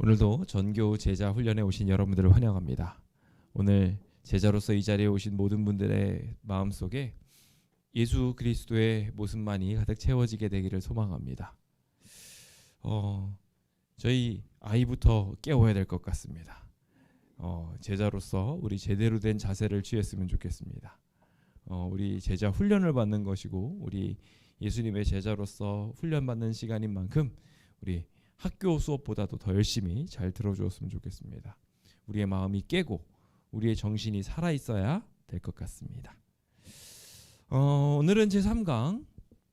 오늘도 전교 제자 훈련에 오신 여러분들을 환영합니다. 오늘 제자로서 이 자리에 오신 모든 분들의 마음속에 예수 그리스도의 모습만이 가득 채워지게 되기를 소망합니다. 저희 아이부터 깨워야 될 것 같습니다. 제자로서 우리 제대로 된 자세를 취했으면 좋겠습니다. 우리 제자 훈련을 받는 것이고 우리 예수님의 제자로서 훈련받는 시간인 만큼 우리 학교 수업보다도 더 열심히 잘 들어주었으면 좋겠습니다. 우리의 마음이 깨고 우리의 정신이 살아있어야 될 것 같습니다. 오늘은 제3강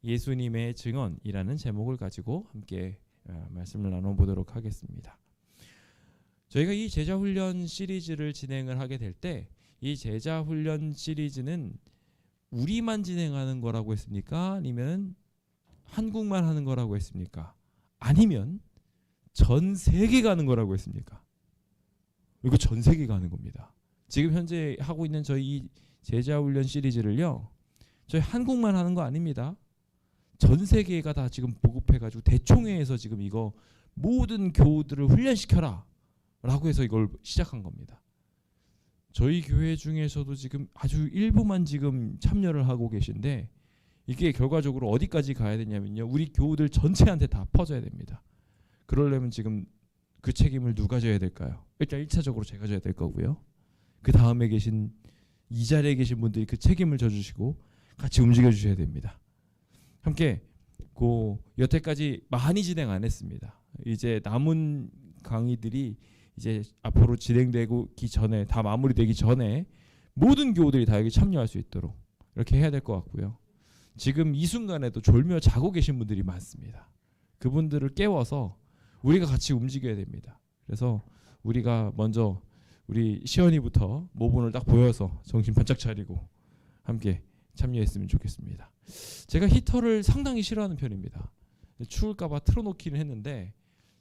예수님의 증언이라는 제목을 가지고 함께 말씀을 나눠보도록 하겠습니다. 저희가 이 제자훈련 시리즈를 진행을 하게 될 때 이 제자훈련 시리즈는 우리만 진행하는 거라고 했습니까? 아니면 한국만 하는 거라고 했습니까? 아니면 전 세계가 하는 거라고 했습니까? 이거 전 세계가 하는 겁니다. 지금 현재 하고 있는 저희 이 제자훈련 시리즈를요, 저희 한국만 하는 거 아닙니다. 전 세계가 다 지금 보급해가지고 대총회에서 지금 이거 모든 교우들을 훈련시켜라 라고 해서 이걸 시작한 겁니다. 저희 교회 중에서도 지금 아주 일부만 지금 참여를 하고 계신데 이게 결과적으로 어디까지 가야 되냐면요, 우리 교우들 전체한테 다 퍼져야 됩니다. 그러려면 지금 그 책임을 누가 져야 될까요? 일단 1차적으로 제가 져야 될 거고요. 그 다음에 계신 이 자리에 계신 분들이 그 책임을 져주시고 같이 움직여 주셔야 됩니다. 함께 여태까지 많이 진행 안 했습니다. 이제 남은 강의들이 이제 앞으로 진행되기 전에, 다 마무리되기 전에 모든 교우들이 다 여기 참여할 수 있도록 이렇게 해야 될 것 같고요. 지금 이 순간에도 졸며 자고 계신 분들이 많습니다. 그분들을 깨워서 우리가 같이 움직여야 됩니다. 그래서 우리가 먼저 우리 시연이부터 모본을 딱 보여서 정신 바짝 차리고 함께 참여했으면 좋겠습니다. 제가 히터를 상당히 싫어하는 편입니다. 추울까봐 틀어놓기는 했는데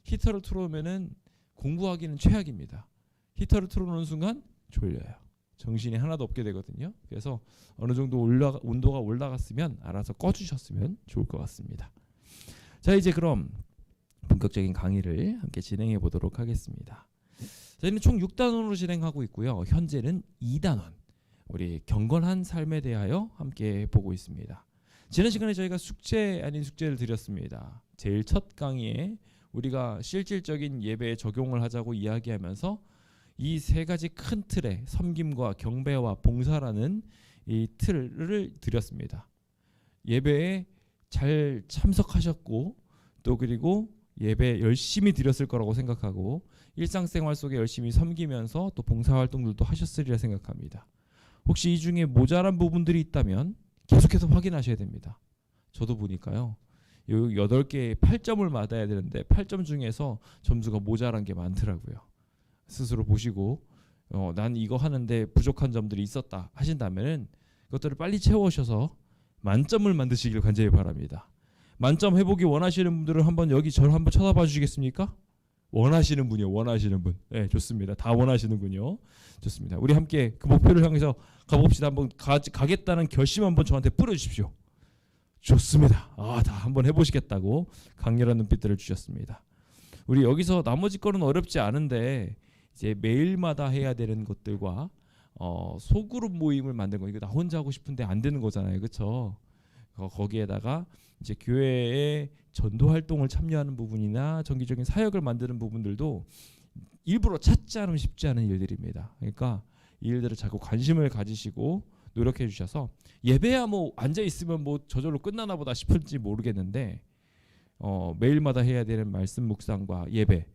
히터를 틀어놓으면은 공부하기는 최악입니다. 히터를 틀어놓는 순간 졸려요. 정신이 하나도 없게 되거든요. 그래서 어느 정도 온도가 올라갔으면 알아서 꺼주셨으면 좋을 것 같습니다. 자, 이제 그럼 본격적인 강의를 함께 진행해 보도록 하겠습니다. 저희는 총 6단원으로 진행하고 있고요. 현재는 2단원, 우리 경건한 삶에 대하여 함께 보고 있습니다. 지난 시간에 저희가 숙제 아닌 숙제를 드렸습니다. 제일 첫 강의에 우리가 실질적인 예배에 적용을 하자고 이야기하면서 이 세 가지 큰 틀에 섬김과 경배와 봉사라는 이 틀을 드렸습니다. 예배에 잘 참석하셨고 또 그리고 예배 열심히 드렸을 거라고 생각하고 일상생활 속에 열심히 섬기면서 또 봉사활동들도 하셨으리라 생각합니다. 혹시 이 중에 모자란 부분들이 있다면 계속해서 확인하셔야 됩니다. 저도 보니까요, 8개의 8점을 받아야 되는데 8점 중에서 점수가 모자란 게 많더라고요. 스스로 보시고 난 이거 하는데 부족한 점들이 있었다 하신다면 그것들을 빨리 채우셔서 만점을 만드시길 간절히 바랍니다. 만점 해보기 원하시는 분들은 한번 여기 저를 한번 쳐다봐 주시겠습니까? 원하시는 분이요. 원하시는 분. 네, 좋습니다. 다 원하시는군요. 좋습니다. 우리 함께 그 목표를 향해서 가봅시다. 한번 가겠다는 결심 한번 저한테 뿌려주십시오. 좋습니다. 다 한번 해보시겠다고 강렬한 눈빛들을 주셨습니다. 우리 여기서 나머지 거는 어렵지 않은데 이제 매일마다 해야 되는 것들과 소그룹 모임을 만든 거, 이거 나 혼자 하고 싶은데 안 되는 거잖아요, 그렇죠? 거기에다가 이제 교회의 전도 활동을 참여하는 부분이나 정기적인 사역을 만드는 부분들도 일부러 찾지 않으면 쉽지 않은 일들입니다. 그러니까 이 일들을 자꾸 관심을 가지시고 노력해 주셔서 예배야 뭐 앉아 있으면 뭐 저절로 끝나나 보다 싶을지 모르겠는데 매일마다 해야 되는 말씀 묵상과 예배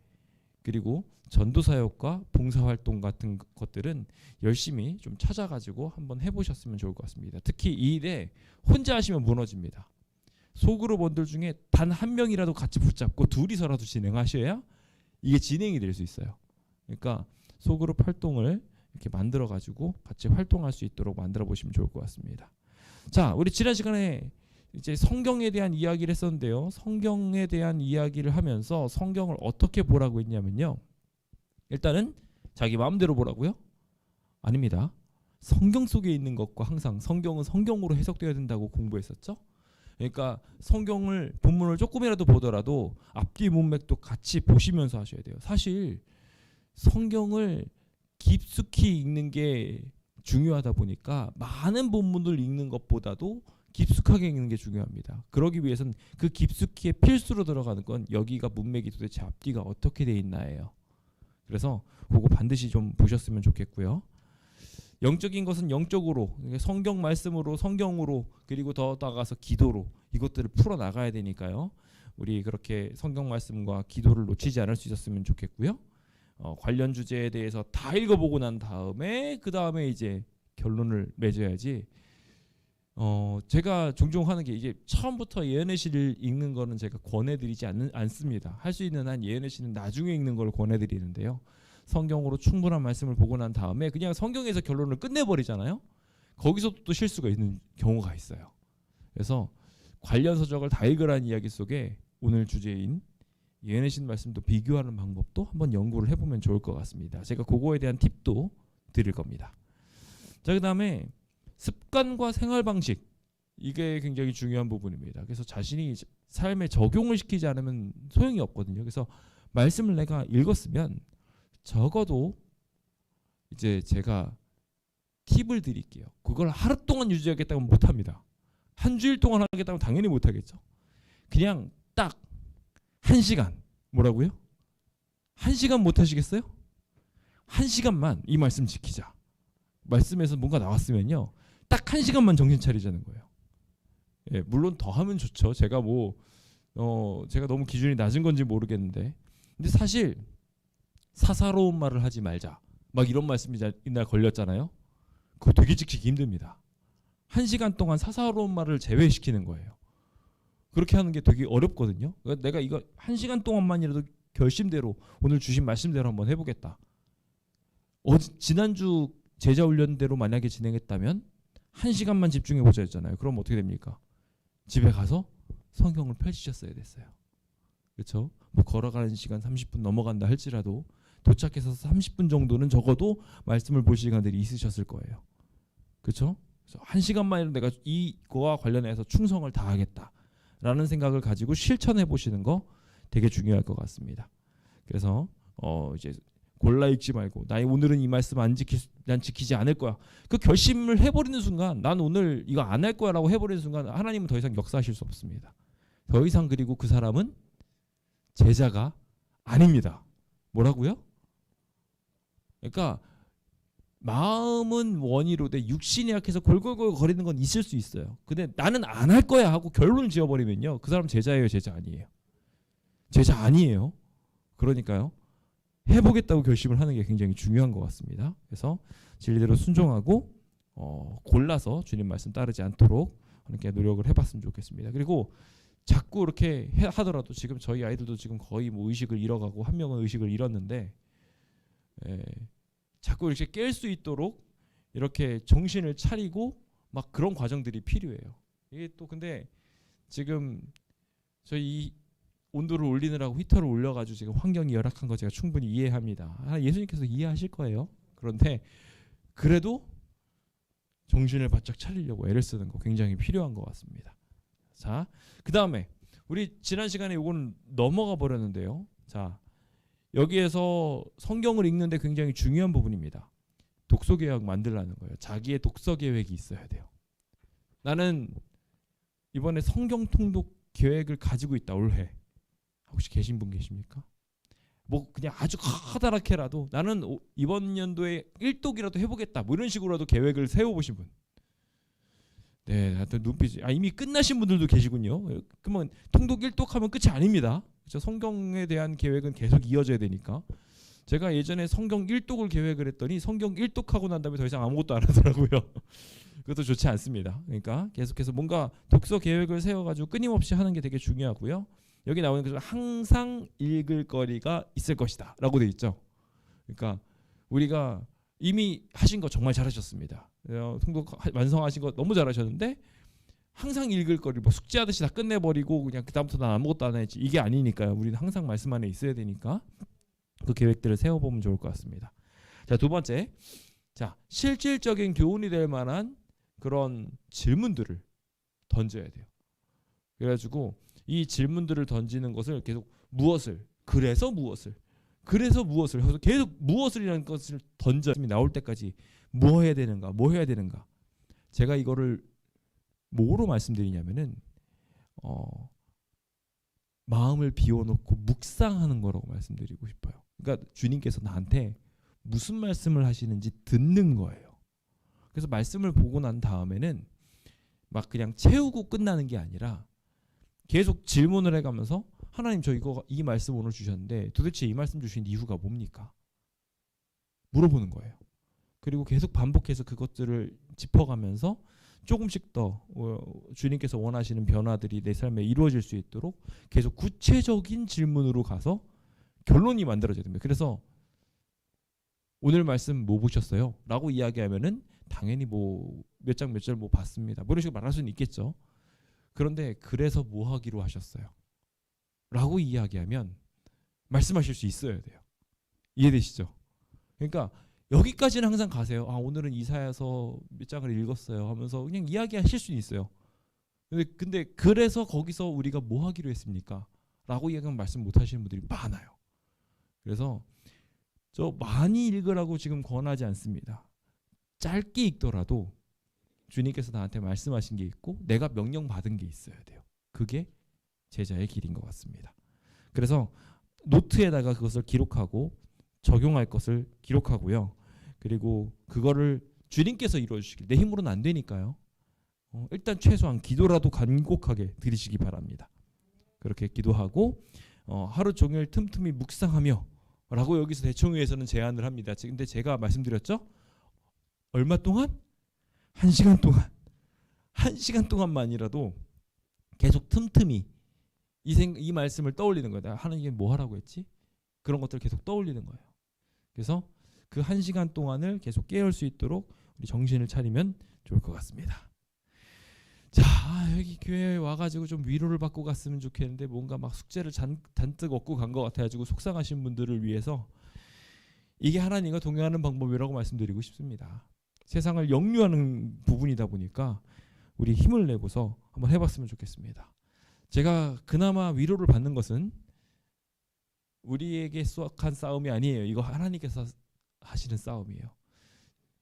그리고 전도 사역과 봉사 활동 같은 것들은 열심히 좀 찾아가지고 한번 해보셨으면 좋을 것 같습니다. 특히 이 일에 혼자 하시면 무너집니다. 소그룹원들 중에 단 한 명이라도 같이 붙잡고 둘이서라도 진행하셔야 이게 진행이 될 수 있어요. 그러니까 소그룹 활동을 이렇게 만들어 가지고 같이 활동할 수 있도록 만들어 보시면 좋을 것 같습니다. 자, 우리 지난 시간에 이제 성경에 대한 이야기를 했었는데요. 성경에 대한 이야기를 하면서 성경을 어떻게 보라고 했냐면요, 일단은 자기 마음대로 보라고요? 아닙니다. 성경 속에 있는 것과 항상 성경은 성경으로 해석되어야 된다고 공부했었죠. 그러니까 성경을 본문을 조금이라도 보더라도 앞뒤 문맥도 같이 보시면서 하셔야 돼요. 사실 성경을 깊숙이 읽는 게 중요하다 보니까 많은 본문을 읽는 것보다도 깊숙하게 읽는 게 중요합니다. 그러기 위해서는 그 깊숙이에 필수로 들어가는 건 여기가 문맥이 도대체 앞뒤가 어떻게 돼 있나예요. 그래서 그거 반드시 좀 보셨으면 좋겠고요. 영적인 것은 영적으로, 성경 말씀으로, 성경으로, 그리고 더 나아가서 기도로 이것들을 풀어 나가야 되니까요. 우리 그렇게 성경 말씀과 기도를 놓치지 않을 수 있었으면 좋겠고요. 관련 주제에 대해서 다 읽어보고 난 다음에 그 다음에 이제 결론을 맺어야지. 제가 종종 하는 게 이제 처음부터 예언의 시를 읽는 거는 제가 권해드리지 않습니다. 할 수 있는 한 예언의 시는 나중에 읽는 걸 권해드리는데요. 성경으로 충분한 말씀을 보고 난 다음에 그냥 성경에서 결론을 끝내버리잖아요. 거기서 또 실수가 있는 경우가 있어요. 그래서 관련 서적을 다 읽으라는 이야기 속에 오늘 주제인 예언의 신 말씀도 비교하는 방법도 한번 연구를 해보면 좋을 것 같습니다. 제가 그거에 대한 팁도 드릴 겁니다. 자, 그 다음에 습관과 생활 방식, 이게 굉장히 중요한 부분입니다. 그래서 자신이 삶에 적용을 시키지 않으면 소용이 없거든요. 그래서 말씀을 내가 읽었으면 적어도 이제 제가 팁을 드릴게요. 그걸 하루 동안 유지하겠다고 못합니다. 한 주일 동안 하겠다고 당연히 못하겠죠. 그냥 딱 1시간, 뭐라고요? 1시간 못하시겠어요? 1시간만 이 말씀 지키자. 말씀에서 뭔가 나왔으면요, 딱 1시간만 정신 차리자는 거예요. 예, 물론 더 하면 좋죠. 제가 제가 너무 기준이 낮은 건지 모르겠는데, 근데 사실 사사로운 말을 하지 말자, 막 이런 말씀이 이날 걸렸잖아요. 그거 되게 지키기 힘듭니다. 1시간 동안 사사로운 말을 제외시키는 거예요. 그렇게 하는 게 되게 어렵거든요. 그러니까 내가 이거 1시간 동안만이라도 결심대로 오늘 주신 말씀대로 한번 해보겠다. 지난주 제자 훈련대로 만약에 진행했다면 1시간만 집중해보자 했잖아요. 그럼 어떻게 됩니까? 집에 가서 성경을 펼치셨어야 됐어요. 그렇죠? 뭐 걸어가는 시간 30분 넘어간다 할지라도 도착해서 30분 정도는 적어도 말씀을 볼 시간들이 있으셨을 거예요. 그렇죠? 그래서 1시간만이라도 내가 이거와 관련해서 충성을 다하겠다라는 생각을 가지고 실천해 보시는 거 되게 중요할 것 같습니다. 그래서 이제 골라 읽지 말고 나 오늘은 이 말씀 난 지키지 않을 거야. 그 결심을 해버리는 순간, 난 오늘 이거 안 할 거야라고 해버리는 순간 하나님은 더 이상 역사하실 수 없습니다. 더 이상, 그리고 그 사람은 제자가 아닙니다. 뭐라고요? 그러니까 마음은 원이로되 육신이 약해서 골골골 거리는 건 있을 수 있어요. 근데 나는 안 할 거야 하고 결론을 지어버리면요, 그 사람 제자예요, 제자 아니에요? 제자 아니에요. 그러니까요, 해보겠다고 결심을 하는 게 굉장히 중요한 것 같습니다. 그래서 진리대로 순종하고 골라서 주님 말씀 따르지 않도록 이렇게 노력을 해봤으면 좋겠습니다. 그리고 자꾸 이렇게 하더라도, 지금 저희 아이들도 지금 거의 뭐 의식을 잃어가고 한 명은 의식을 잃었는데, 자꾸 이렇게 깰 수 있도록 이렇게 정신을 차리고 막 그런 과정들이 필요해요. 이게 또 근데 지금 저희 온도를 올리느라고 히터를 올려가지고 지금 환경이 열악한 거 제가 충분히 이해합니다. 예수님께서 이해하실 거예요. 그런데 그래도 정신을 바짝 차리려고 애를 쓰는 거 굉장히 필요한 것 같습니다. 자, 그 다음에 우리 지난 시간에 이건 넘어가 버렸는데요. 자, 여기에서 성경을 읽는데 굉장히 중요한 부분입니다. 독서 계획 만들라는 거예요. 자기의 독서 계획이 있어야 돼요. 나는 이번에 성경 통독 계획을 가지고 있다, 올해. 혹시 계신 분 계십니까? 뭐 그냥 아주 커다랗게라도 나는 이번 연도에 1독이라도 해보겠다, 뭐 이런 식으로라도 계획을 세워보신 분. 네, 하여튼 눈빛이 이미 끝나신 분들도 계시군요. 그러면 통독 1독하면 끝이 아닙니다. 그렇죠? 성경에 대한 계획은 계속 이어져야 되니까. 제가 예전에 성경 1독을 계획을 했더니 성경 1독하고 난 다음에 더 이상 아무것도 안 하더라고요. 그것도 좋지 않습니다. 그러니까 계속해서 뭔가 독서 계획을 세워가지고 끊임없이 하는 게 되게 중요하고요. 여기 나오는 것처럼 항상 읽을 거리가 있을 것이다 라고 돼 있죠. 그러니까 우리가 이미 하신 거 정말 잘하셨습니다. 통독 완성하신 거 너무 잘하셨는데, 항상 읽을 거리 뭐 숙제하듯이 다 끝내버리고 그냥 그 다음부터 난 아무것도 안 했지, 이게 아니니까요. 우리는 항상 말씀 안에 있어야 되니까 그 계획들을 세워보면 좋을 것 같습니다. 자, 두 번째, 자, 실질적인 교훈이 될 만한 그런 질문들을 던져야 돼요. 그래가지고 이 질문들을 던지는 것을 계속 무엇을, 그래서 무엇을, 그래서 무엇을 해서 계속 무엇을이라는 것을 던져 나올 때까지 뭐 해야 되는가, 뭐 해야 되는가. 제가 이거를 뭐로 말씀드리냐면은 마음을 비워놓고 묵상하는 거라고 말씀드리고 싶어요. 그러니까 주님께서 나한테 무슨 말씀을 하시는지 듣는 거예요. 그래서 말씀을 보고 난 다음에는 막 그냥 채우고 끝나는 게 아니라 계속 질문을 해가면서 하나님 저 이 말씀 오늘 주셨는데 도대체 이 말씀 주신 이유가 뭡니까? 물어보는 거예요. 그리고 계속 반복해서 그것들을 짚어가면서 조금씩 더 주님께서 원하시는 변화들이 내 삶에 이루어질 수 있도록 계속 구체적인 질문으로 가서 결론이 만들어져야 됩니다. 그래서 오늘 말씀 뭐 보셨어요? 라고 이야기하면은 당연히 뭐 몇 장 몇 절 뭐 봤습니다. 뭐 이런 식으로 말할 수는 있겠죠. 그런데 그래서 뭐 하기로 하셨어요? 라고 이야기하면 말씀하실 수 있어야 돼요. 이해되시죠? 그러니까 여기까지는 항상 가세요. 아 오늘은 이사야서 몇 장을 읽었어요 하면서 그냥 이야기하실 수는 있어요. 근데 그래서 거기서 우리가 뭐 하기로 했습니까? 라고 이야기하면 말씀 못 하시는 분들이 많아요. 그래서 저 많이 읽으라고 지금 권하지 않습니다. 짧게 읽더라도 주님께서 나한테 말씀하신 게 있고 내가 명령받은 게 있어야 돼요. 그게 제자의 길인 것 같습니다. 그래서 노트에다가 그것을 기록하고 적용할 것을 기록하고요. 그리고 그거를 주님께서 이루어주시길, 내 힘으로는 안 되니까요. 일단 최소한 기도라도 간곡하게 드리시기 바랍니다. 그렇게 기도하고 하루 종일 틈틈이 묵상하며 라고 여기서 대총회에서는 제안을 합니다. 근데 제가 말씀드렸죠? 얼마 동안? 1시간 동안. 1시간 동안만이라도 계속 틈틈이 이 말씀을 떠올리는 거예요. 하나님이 뭐 하라고 했지? 그런 것들을 계속 떠올리는 거예요. 그래서 그 1시간 동안을 계속 깨울 수 있도록 우리 정신을 차리면 좋을 것 같습니다. 자, 여기 교회에 와가지고 좀 위로를 받고 갔으면 좋겠는데 뭔가 막 숙제를 잔뜩 얻고 간 것 같아가지고 속상하신 분들을 위해서 이게 하나님과 동행하는 방법이라고 말씀드리고 싶습니다. 세상을 역류하는 부분이다 보니까 우리 힘을 내고서 한번 해봤으면 좋겠습니다. 제가 그나마 위로를 받는 것은 우리에게 수확한 싸움이 아니에요. 이거 하나님께서 하시는 싸움이에요.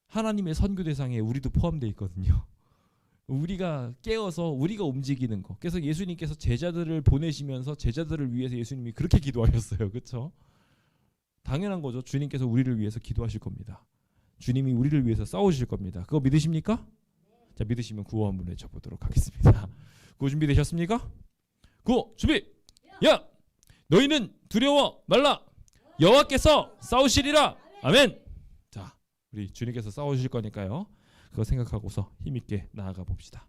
하나님의 선교 대상에 우리도 포함되어 있거든요. 우리가 깨어서 우리가 움직이는 거. 그래서 예수님께서 제자들을 보내시면서 제자들을 위해서 예수님이 그렇게 기도하셨어요. 그렇죠? 당연한 거죠. 주님께서 우리를 위해서 기도하실 겁니다. 주님이 우리를 위해서 싸우실 겁니다. 그거 믿으십니까? 자, 믿으시면 구호 한번 외쳐보도록 하겠습니다. 구호 준비되셨습니까? 구호 준비! 야! 너희는 두려워 말라! 여호와께서 싸우시리라! 아멘! 자, 우리 주님께서 싸우실 거니까요. 그거 생각하고서 힘있게 나아가 봅시다.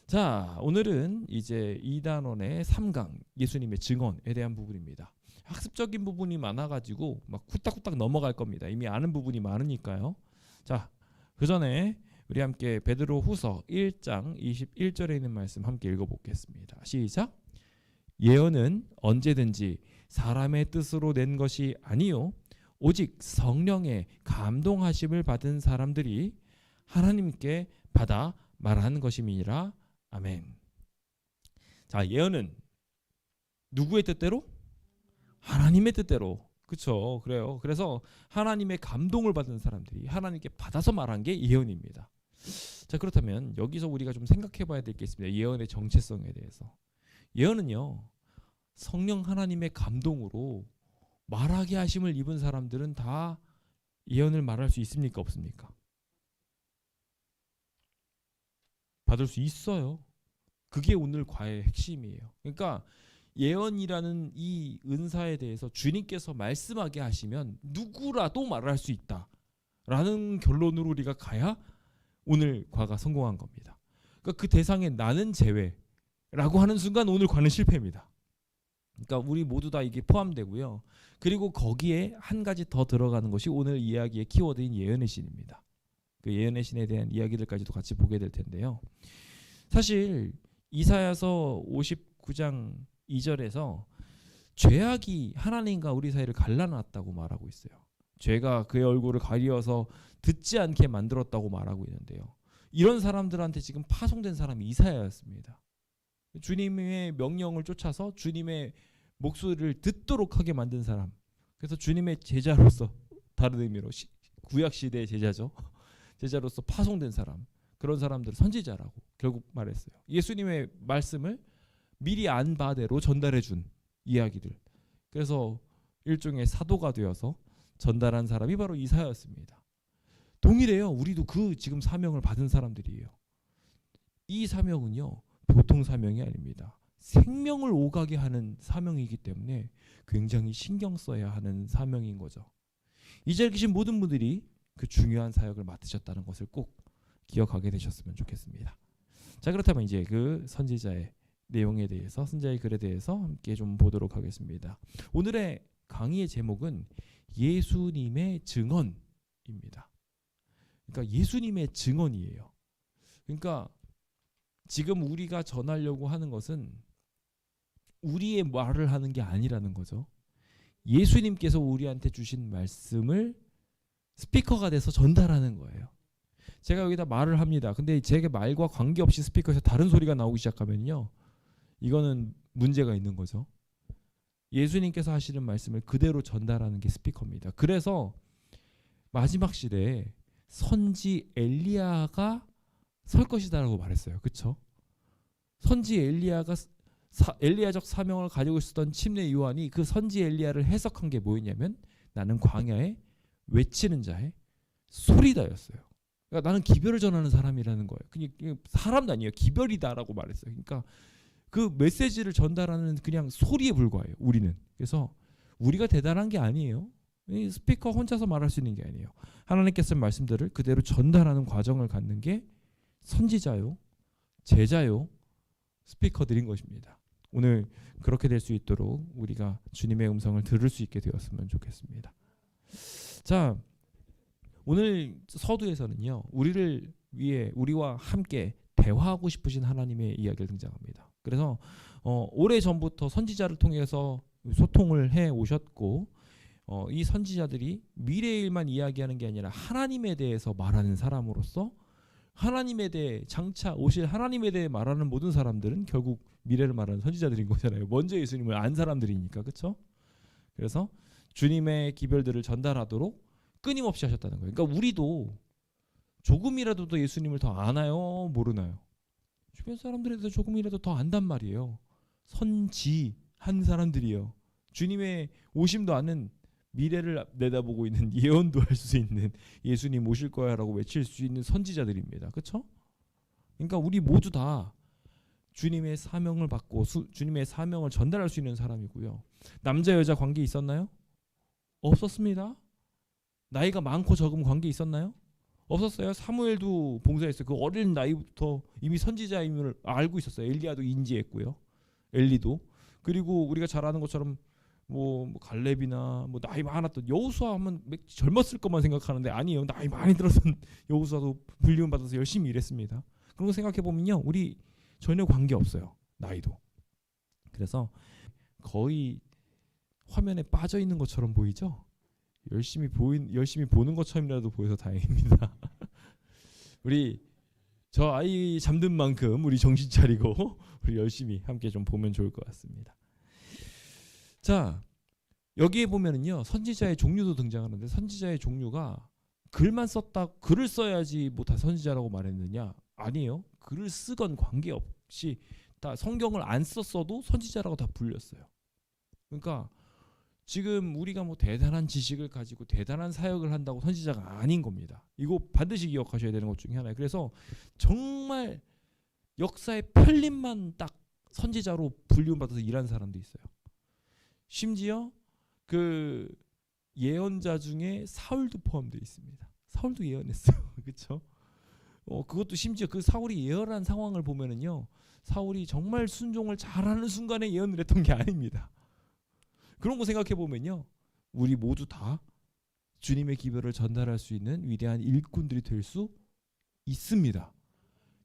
자, 오늘은 이제 이단원의 3강 예수님의 증언에 대한 부분입니다. 학습적인 부분이 많아가지고 막 후딱후딱 넘어갈 겁니다. 이미 아는 부분이 많으니까요. 자, 그 전에 우리 함께 베드로 후서 1장 21절에 있는 말씀 함께 읽어보겠습니다. 시작. 예언은 언제든지 사람의 뜻으로 낸 것이 아니요 오직 성령의 감동하심을 받은 사람들이 하나님께 받아 말하는 것임이니라. 아멘. 자, 예언은 누구의 뜻대로? 하나님의 뜻대로. 그렇죠. 그래요. 그래서 하나님의 감동을 받은 사람들이 하나님께 받아서 말한 게 예언입니다. 자, 그렇다면 여기서 우리가 좀 생각해 봐야 될 게 있습니다. 예언의 정체성에 대해서. 예언은요, 성령 하나님의 감동으로 말하게 하심을 입은 사람들은 다 예언을 말할 수 있습니까? 없습니까? 받을 수 있어요. 그게 오늘 과외의 핵심이에요. 그러니까 예언이라는 이 은사에 대해서 주님께서 말씀하게 하시면 누구라도 말할 수 있다라는 결론으로 우리가 가야 오늘 과가 성공한 겁니다. 그러니까 그 대상에 나는 제외라고 하는 순간 오늘 과는 실패입니다. 그러니까 우리 모두 다 이게 포함되고요. 그리고 거기에 한 가지 더 들어가는 것이 오늘 이야기의 키워드인 예언의 신입니다. 그 예언의 신에 대한 이야기들까지도 같이 보게 될 텐데요. 사실 이사야서 59장 2절에서 죄악이 하나님과 우리 사이를 갈라놨다고 말하고 있어요. 죄가 그의 얼굴을 가리어서 듣지 않게 만들었다고 말하고 있는데요. 이런 사람들한테 지금 파송된 사람이 이사야였습니다. 주님의 명령을 쫓아서 주님의 목소리를 듣도록 하게 만든 사람. 그래서 주님의 제자로서, 다른 의미로 구약 시대의 제자죠. 제자로서 파송된 사람, 그런 사람들 선지자라고 결국 말했어요. 예수님의 말씀을 미리 안 바대로 전달해 준 이야기들. 그래서 일종의 사도가 되어서 전달한 사람이 바로 이사야였습니다. 동일해요. 우리도 그 지금 사명을 받은 사람들이에요. 이 사명은요, 보통 사명이 아닙니다. 생명을 오가게 하는 사명이기 때문에 굉장히 신경 써야 하는 사명인 거죠. 이 자리에 계신 모든 분들이 그 중요한 사역을 맡으셨다는 것을 꼭 기억하게 되셨으면 좋겠습니다. 자, 그렇다면 이제 그 선지자의 내용에 대해서, 선지자의 글에 대해서 함께 좀 보도록 하겠습니다. 오늘의 강의의 제목은 예수님의 증언입니다. 그러니까 예수님의 증언이에요. 그러니까 지금 우리가 전하려고 하는 것은 우리의 말을 하는 게 아니라는 거죠. 예수님께서 우리한테 주신 말씀을 스피커가 돼서 전달하는 거예요. 제가 여기다 말을 합니다. 근데 제 말과 관계없이 스피커에서 다른 소리가 나오기 시작하면요, 이거는 문제가 있는 거죠. 예수님께서 하시는 말씀을 그대로 전달하는 게 스피커입니다. 그래서 마지막 시대에 선지 엘리야가 설 것이다라고 말했어요. 그렇죠? 선지 엘리야가 엘리야적 사명을 가지고 있었던 침례 요한이 그 선지 엘리야를 해석한 게 뭐였냐면, 나는 광야에 외치는 자의 소리다였어요. 그러니까 나는 기별을 전하는 사람이라는 거예요. 그냥 사람도 아니에요. 기별이다라고 말했어요. 그러니까 그 메시지를 전달하는 그냥 소리에 불과해요. 우리는. 그래서 우리가 대단한 게 아니에요. 스피커 혼자서 말할 수 있는 게 아니에요. 하나님께서 말씀들을 그대로 전달하는 과정을 갖는 게 선지자요, 제자요, 스피커들인 것입니다. 오늘 그렇게 될 수 있도록 우리가 주님의 음성을 들을 수 있게 되었으면 좋겠습니다. 자, 오늘 서두에서는요, 우리를 위해 우리와 함께 대화하고 싶으신 하나님의 이야기를 등장합니다. 그래서 오래전부터 선지자를 통해서 소통을 해 오셨고, 이 선지자들이 미래의 일만 이야기하는 게 아니라 하나님에 대해서 말하는 사람으로서, 하나님에 대해 장차 오실 하나님에 대해 말하는 모든 사람들은 결국 미래를 말하는 선지자들인 거잖아요. 먼저 예수님을 안 사람들이니까. 그렇죠? 그래서 주님의 기별들을 전달하도록 끊임없이 하셨다는 거예요. 그러니까 우리도 조금이라도 더 예수님을 더 아나요? 모르나요? 주변 사람들에 대해서 조금이라도 더 안단 말이에요. 선지한 사람들이에요. 주님의 오심도 아는, 미래를 내다보고 있는, 예언도 할 수 있는, 예수님 오실 거야 라고 외칠 수 있는 선지자들입니다. 그렇죠? 그러니까 우리 모두 다 주님의 사명을 받고 주님의 사명을 전달할 수 있는 사람이고요. 남자 여자 관계 있었나요? 없었습니다. 나이가 많고 적음 관계 있었나요? 없었어요. 사무엘도 봉사했어요. 그 어린 나이부터 이미 선지자임을 알고 있었어요. 엘리야도 인지했고요. 엘리도. 그리고 우리가 잘 아는 것처럼 뭐 갈렙이나 뭐 나이 많았던 여호수아 하면 젊었을 것만 생각하는데 아니에요. 나이 많이 들었던 여호수아도 불리움 받아서 열심히 일했습니다. 그런 거 생각해 보면요, 우리 전혀 관계 없어요. 나이도. 그래서 거의 화면에 빠져 있는 것처럼 보이죠? 열심히 보는 것처럼이라도 보여서 다행입니다. 우리 저 아이 잠든 만큼 우리 정신 차리고 우리 열심히 함께 좀 보면 좋을 것 같습니다. 자, 여기에 보면은요, 선지자의 종류도 등장하는데, 선지자의 종류가 글만 썼다, 글을 써야지 뭐 다 선지자라고 말했느냐? 아니에요. 글을 쓰건 관계없이 다 성경을 안 썼어도 선지자라고 다 불렸어요. 그러니까 지금 우리가 뭐 대단한 지식을 가지고 대단한 사역을 한다고 선지자가 아닌 겁니다. 이거 반드시 기억하셔야 되는 것 중에 하나예요. 그래서 정말 역사의 편림만 딱 선지자로 불리움받아서 일한 사람도 있어요. 심지어 그 예언자 중에 사울도 포함되어 있습니다. 사울도 예언했어요. 그렇죠? 그것도 심지어 그 사울이 예언한 상황을 보면은요, 사울이 정말 순종을 잘하는 순간에 예언을 했던 게 아닙니다. 그런 거 생각해 보면요, 우리 모두 다 주님의 기별을 전달할 수 있는 위대한 일꾼들이 될 수 있습니다.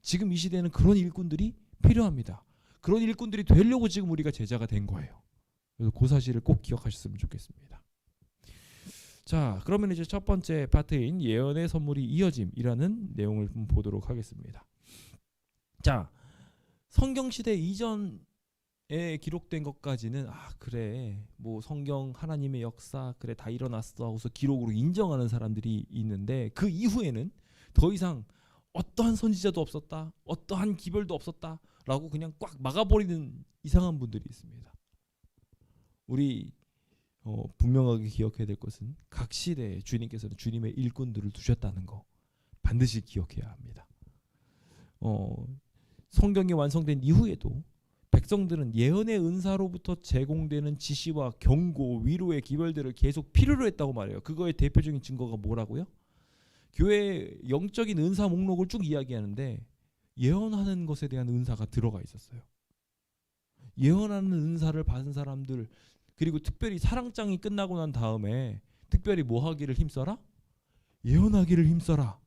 지금 이 시대에는 그런 일꾼들이 필요합니다. 그런 일꾼들이 되려고 지금 우리가 제자가 된 거예요. 그래서 그 사실을 꼭 기억하셨으면 좋겠습니다. 자, 그러면 이제 첫 번째 파트인 예언의 선물이 이어짐이라는 내용을 좀 보도록 하겠습니다. 자, 성경 시대 이전에 기록된 것까지는 그래 뭐 성경 하나님의 역사 그래 다 일어났어 하고서 기록으로 인정하는 사람들이 있는데, 그 이후에는 더 이상 어떠한 선지자도 없었다, 어떠한 기별도 없었다 라고 그냥 꽉 막아버리는 이상한 분들이 있습니다. 우리 분명하게 기억해야 될 것은 각 시대에 주님께서는 주님의 일꾼들을 두셨다는 거 반드시 기억해야 합니다. 성경이 완성된 이후에도 백성들은 예언의 은사로부터 제공되는 지시와 경고, 위로의 기별들을 계속 필요로 했다고 말해요. 그거의 대표적인 증거가 뭐라고요? 교회의 영적인 은사 목록을 쭉 이야기하는데 예언하는 것에 대한 은사가 들어가 있었어요. 예언하는 은사를 받은 사람들, 그리고 특별히 사랑장이 끝나고 난 다음에 특별히 뭐 하기를 힘써라? 예언하기를 힘써라.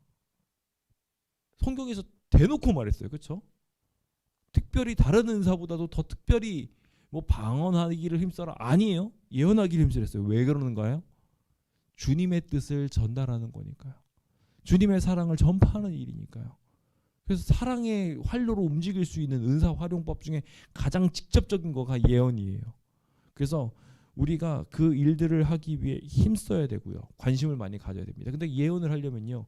성경에서 대놓고 말했어요. 그렇죠? 특별히 다른 은사보다도 더 특별히 뭐 방언하기를 힘써라. 아니에요. 예언하기를 힘쓰랬어요. 왜 그러는가요? 주님의 뜻을 전달하는 거니까요. 주님의 사랑을 전파하는 일이니까요. 그래서 사랑의 활로로 움직일 수 있는 은사 활용법 중에 가장 직접적인 거가 예언이에요. 그래서 우리가 그 일들을 하기 위해 힘써야 되고요. 관심을 많이 가져야 됩니다. 근데 예언을 하려면요.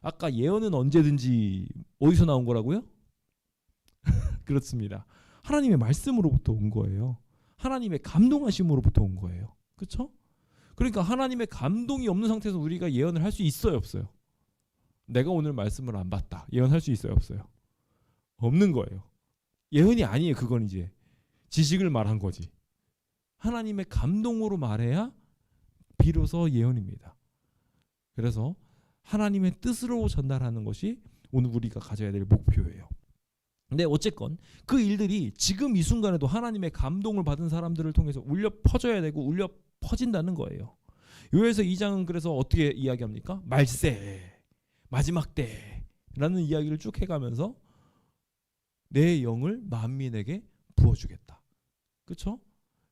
아까 예언은 언제든지 어디서 나온 거라고요? 그렇습니다. 하나님의 말씀으로부터 온 거예요. 하나님의 감동하심으로부터 온 거예요. 그렇죠? 그러니까 하나님의 감동이 없는 상태에서 우리가 예언을 할 수 있어요, 없어요? 내가 오늘 말씀을 안 봤다. 예언할 수 있어요, 없어요? 없는 거예요. 예언이 아니에요. 그건 이제 지식을 말한 거지. 하나님의 감동으로 말해야 비로소 예언입니다. 그래서 하나님의 뜻으로 전달하는 것이 오늘 우리가 가져야 될 목표예요. 근데 어쨌건 그 일들이 지금 이 순간에도 하나님의 감동을 받은 사람들을 통해서 울려 퍼져야 되고 울려 퍼진다는 거예요. 요에서 2장은 그래서 어떻게 이야기합니까? 말세, 마지막 때라는 이야기를 쭉 해가면서 내 영을 만민에게 부어주겠다. 그렇죠?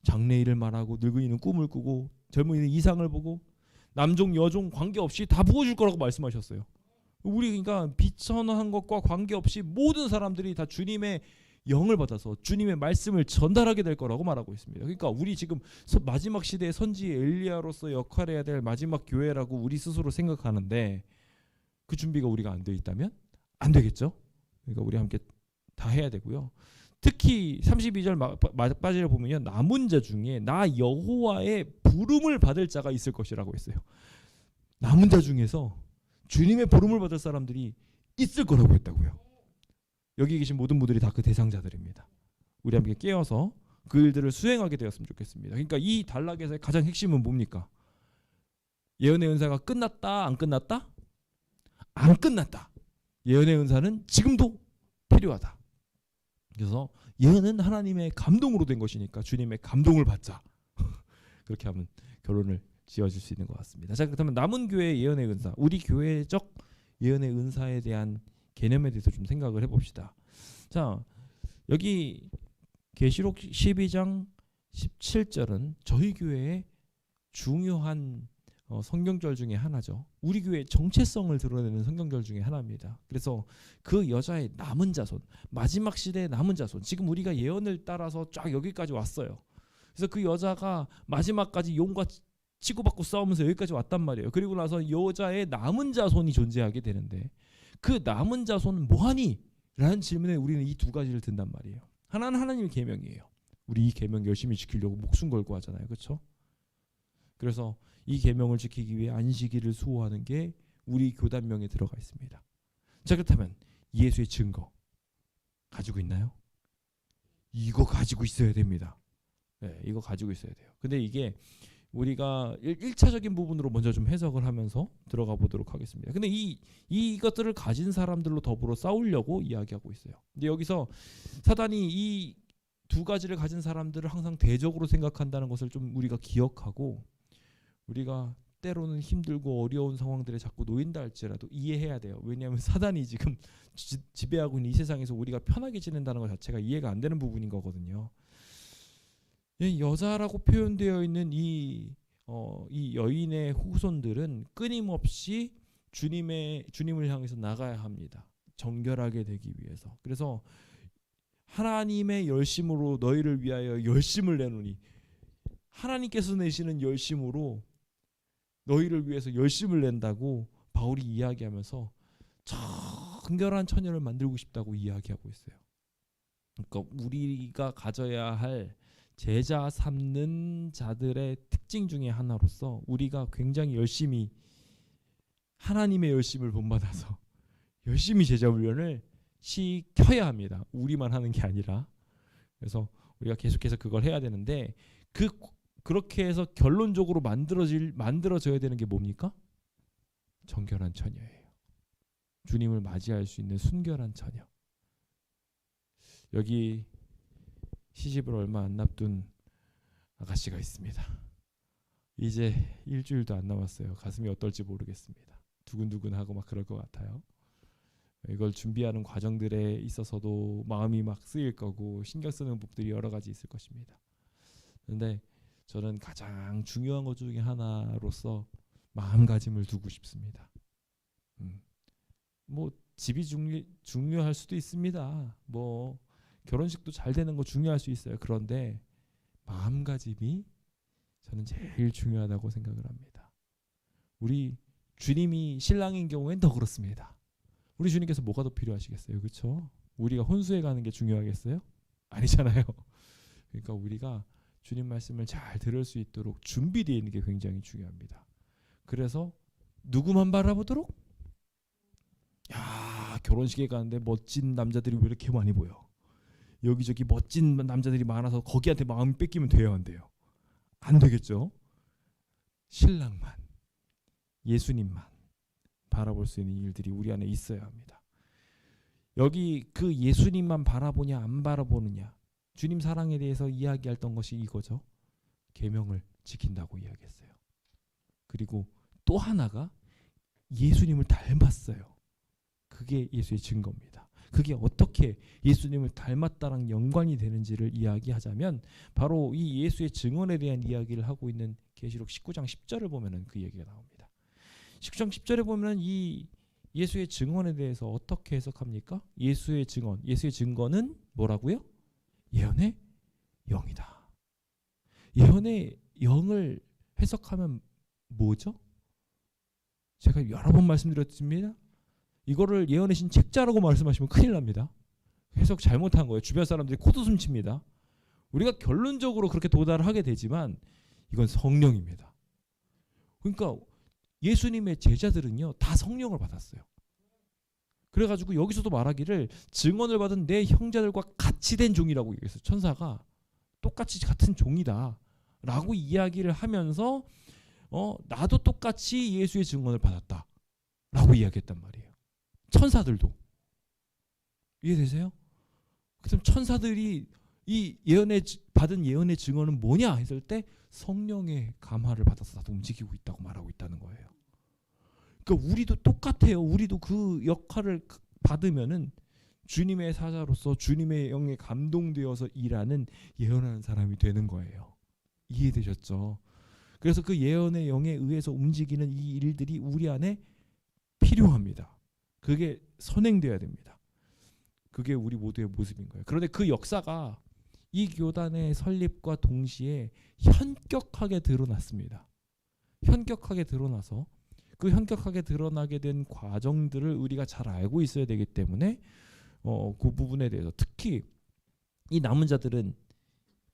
장래일을 말하고 늙은이는 꿈을 꾸고 젊은이는 이상을 보고 남종 여종 관계없이 다 부어줄 거라고 말씀하셨어요. 우리 그러니까 비천한 것과 관계없이 모든 사람들이 다 주님의 영을 받아서 주님의 말씀을 전달하게 될 거라고 말하고 있습니다. 그러니까 우리 지금 마지막 시대의 선지 엘리야로서 역할해야 될 마지막 교회라고 우리 스스로 생각하는데 그 준비가 우리가 안 돼 있다면 안 되겠죠. 그러니까 우리 함께 다 해야 되고요. 특히 32절 맞바지를 보면요. 남은 자 중에 나 여호와의 부름을 받을 자가 있을 것이라고 했어요. 남은 자 중에서 주님의 부름을 받을 사람들이 있을 거라고 했다고요. 여기 계신 모든 분들이 다 그 대상자들입니다. 우리 함께 깨어서 그 일들을 수행하게 되었으면 좋겠습니다. 그러니까 이 단락에서의 가장 핵심은 뭡니까? 예언의 은사가 끝났다, 안 끝났다? 안 끝났다. 예언의 은사는 지금도 필요하다. 그래서 예언은 하나님의 감동으로 된 것이니까 주님의 감동을 받자. 그렇게 하면 결론을 지어줄 수 있는 것 같습니다. 자, 그렇다면 남은 교회의 예언의 은사, 우리 교회적 예언의 은사에 대한 개념에 대해서 좀 생각을 해봅시다. 자, 여기 계시록 12장 17절은 저희 교회의 중요한 성경절 중에 하나죠. 우리 교회의 정체성을 드러내는 성경절 중에 하나입니다. 그래서 그 여자의 남은 자손, 마지막 시대의 남은 자손, 지금 우리가 예언을 따라서 쫙 여기까지 왔어요. 그래서 그 여자가 마지막까지 용과 치고받고 싸우면서 여기까지 왔단 말이에요. 그리고 나서 여자의 남은 자손이 존재하게 되는데 그 남은 자손은 뭐하니? 라는 질문에 우리는 이 두 가지를 든단 말이에요. 하나는 하나님의 계명이에요. 우리 이 계명 열심히 지키려고 목숨 걸고 하잖아요. 그렇죠? 그래서 이 계명을 지키기 위해 안식일을 수호하는 게 우리 교단명에 들어가 있습니다. 자, 그렇다면 예수의 증거 가지고 있나요? 이거 가지고 있어야 됩니다. 네, 이거 가지고 있어야 돼요. 근데 이게 우리가 1차적인 부분으로 먼저 좀 해석을 하면서 들어가 보도록 하겠습니다. 근데 이것들을 가진 사람들로 더불어 싸우려고 이야기하고 있어요. 근데 여기서 사단이 이 두 가지를 가진 사람들을 항상 대적으로 생각한다는 것을 좀 우리가 기억하고, 우리가 때로는 힘들고 어려운 상황들에 자꾸 놓인다 할지라도 이해해야 돼요. 왜냐하면 사단이 지금 지배하고 있는 이 세상에서 우리가 편하게 지낸다는 것 자체가 이해가 안 되는 부분인 거거든요. 여자라고 표현되어 있는 이 여인의 후손들은 끊임없이 주님을 향해서 나가야 합니다. 정결하게 되기 위해서. 그래서 하나님의 열심으로 너희를 위하여 열심을 내노니, 하나님께서 내시는 열심으로 너희를 위해서 열심을 낸다고 바울이 이야기하면서 정결한 처녀를 만들고 싶다고 이야기하고 있어요. 그러니까 우리가 가져야 할 제자 삼는 자들의 특징 중에 하나로서 우리가 굉장히 열심히 하나님의 열심을 본받아서 열심히 제자 훈련을 시켜야 합니다. 우리만 하는 게 아니라. 그래서 우리가 계속해서 그걸 해야 되는데, 그렇게 해서 결론적으로 만들어져야 되는 게 뭡니까? 정결한 처녀예요. 주님을 맞이할 수 있는 순결한 처녀. 여기 시집을 얼마 안 앞둔 아가씨가 있습니다. 이제 일주일도 안 남았어요. 가슴이 어떨지 모르겠습니다. 두근두근하고 막 그럴 것 같아요. 이걸 준비하는 과정들에 있어서도 마음이 막 쓰일 거고 신경 쓰는 부분들이 여러 가지 있을 것입니다. 그런데 저는 가장 중요한 것 중에 하나로서 마음가짐을 두고 싶습니다. 뭐 집이 중요할 수도 있습니다. 뭐 결혼식도 잘 되는 거 중요할 수 있어요. 그런데 마음가짐이 저는 제일 중요하다고 생각을 합니다. 우리 주님이 신랑인 경우엔 더 그렇습니다. 우리 주님께서 뭐가 더 필요하시겠어요? 그렇죠? 우리가 혼수해 가는 게 중요하겠어요? 아니잖아요. 그러니까 우리가 주님 말씀을 잘 들을 수 있도록 준비되어 있는 게 굉장히 중요합니다. 그래서 누구만 바라보도록? 야, 결혼식에 가는데 멋진 남자들이 왜 이렇게 많이 보여? 여기저기 멋진 남자들이 많아서 거기한테 마음이 뺏기면 돼요, 안 돼요? 안 되겠죠? 신랑만, 예수님만 바라볼 수 있는 일들이 우리 안에 있어야 합니다. 여기 그 예수님만 바라보냐 안 바라보느냐, 주님 사랑에 대해서 이야기했던 것이 이거죠. 계명을 지킨다고 이야기했어요. 그리고 또 하나가 예수님을 닮았어요. 그게 예수의 증거입니다. 그게 어떻게 예수님을 닮았다랑 연관이 되는지를 이야기하자면 바로 이 예수의 증언에 대한 이야기를 하고 있는 계시록 19장 10절을 보면은 그 얘기가 나옵니다. 19장 10절에 보면은 이 예수의 증언에 대해서 어떻게 해석합니까? 예수의 증거는 뭐라고요? 예언의 영이다. 예언의 영을 해석하면 뭐죠? 제가 여러 번 말씀드렸습니다. 이거를 예언의 신 책자라고 말씀하시면 큰일 납니다. 해석 잘못한 거예요. 주변 사람들이 코웃음 칩니다. 우리가 결론적으로 그렇게 도달을 하게 되지만 이건 성령입니다. 그러니까 예수님의 제자들은요 다 성령을 받았어요. 그래가지고 여기서도 말하기를 증언을 받은 내 형제들과 같이 된 종이라고 얘기했어요. 천사가 똑같이 같은 종이다 라고 이야기를 하면서 나도 똑같이 예수의 증언을 받았다 라고 이야기했단 말이에요. 천사들도. 이해되세요? 그럼 천사들이 이 받은 예언의 증언은 뭐냐 했을 때 성령의 감화를 받아서 나도 움직이고 있다고 말하고 있다는 거예요. 그러니까 우리도 똑같아요. 우리도 그 역할을 받으면은 주님의 사자로서 주님의 영에 감동되어서 일하는 예언하는 사람이 되는 거예요. 이해되셨죠? 그래서 그 예언의 영에 의해서 움직이는 이 일들이 우리 안에 필요합니다. 그게 선행돼야 됩니다. 그게 우리 모두의 모습인 거예요. 그런데 그 역사가 이 교단의 설립과 동시에 현격하게 드러났습니다. 현격하게 드러나서 그 현격하게 드러나게 된 과정들을 우리가 잘 알고 있어야 되기 때문에 그 부분에 대해서 특히 이 남은 자들은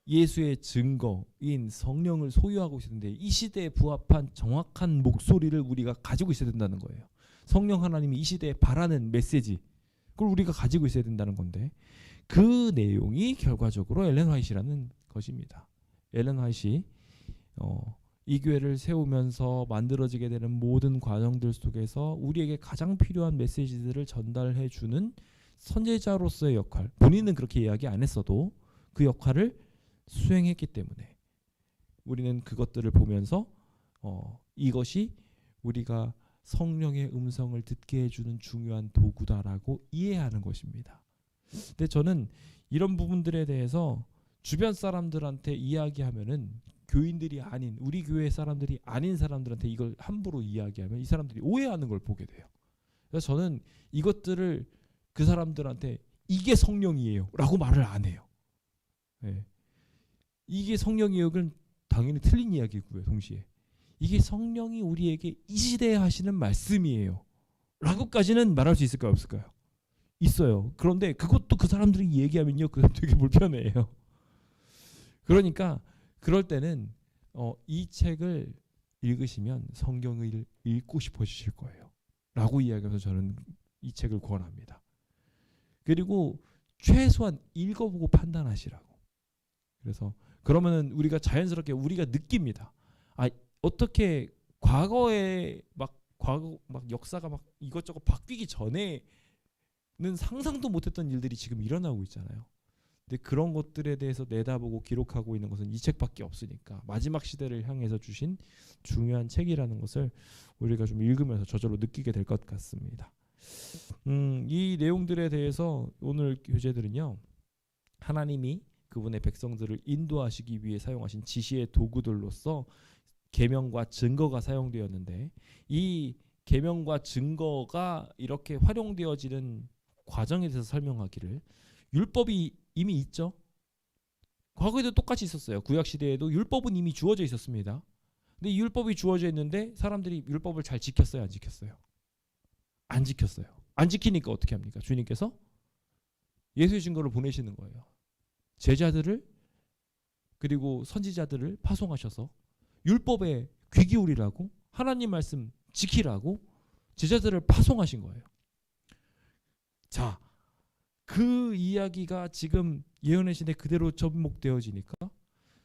예수의 증거인 성령을 소유하고 있었는데 이 시대에 부합한 정확한 목소리를 우리가 가지고 있어야 된다는 거예요. 성령 하나님이 이 시대에 바라는 메시지 그걸 우리가 가지고 있어야 된다는 건데 그 내용이 결과적으로 엘렌 화이트라는 것입니다. 엘렌 화이트이 이 교회를 세우면서 만들어지게 되는 모든 과정들 속에서 우리에게 가장 필요한 메시지들을 전달해 주는 선제자로서의 역할, 본인은 그렇게 이야기 안 했어도 그 역할을 수행했기 때문에 우리는 그것들을 보면서 이것이 우리가 성령의 음성을 듣게 해주는 중요한 도구다라고 이해하는 것입니다. 근데 저는 이런 부분들에 대해서 주변 사람들한테 이야기하면은 교인들이 아닌 우리 교회 사람들이 아닌 사람들한테 이걸 함부로 이야기하면 이 사람들이 오해하는 걸 보게 돼요. 그래서 저는 이것들을 그 사람들한테 이게 성령이에요 라고 말을 안 해요. 예. 이게 성령이에요. 그건 당연히 틀린 이야기고요. 동시에 이게 성령이 우리에게 이 시대에 하시는 말씀이에요 라고까지는 말할 수 있을까요? 없을까요? 있어요. 그런데 그것도 그 사람들이 얘기하면요, 그 되게 불편해요. 그러니까 그럴 때는 이 책을 읽으시면 성경을 읽고 싶어지실 거예요 라고 이야기해서 저는 이 책을 권합니다. 그리고 최소한 읽어보고 판단하시라고. 그래서 그러면은 우리가 자연스럽게 우리가 느낍니다. 아, 어떻게 과거에 막 역사가 막 이것저것 바뀌기 전에는 상상도 못했던 일들이 지금 일어나고 있잖아요. 근데 그런 것들에 대해서 내다보고 기록하고 있는 것은 이 책밖에 없으니까 마지막 시대를 향해서 주신 중요한 책이라는 것을 우리가 좀 읽으면서 저절로 느끼게 될 것 같습니다. 이 내용들에 대해서 오늘 교재들은요, 하나님이 그분의 백성들을 인도하시기 위해 사용하신 지시의 도구들로서 계명과 증거가 사용되었는데, 이 계명과 증거가 이렇게 활용되어지는 과정에 대해서 설명하기를, 율법이 이미 있죠. 과거에도 똑같이 있었어요. 구약 시대에도 율법은 이미 주어져 있었습니다. 근데 이 율법이 주어져 있는데 사람들이 율법을 잘 지켰어요, 안 지켰어요? 안 지켰어요. 안 지키니까 어떻게 합니까? 주님께서 예수의 증거를 보내시는 거예요. 제자들을 그리고 선지자들을 파송하셔서 율법에 귀 기울이라고, 하나님 말씀 지키라고 제자들을 파송하신 거예요. 자, 그 이야기가 지금 예언의 시대 그대로 접목되어지니까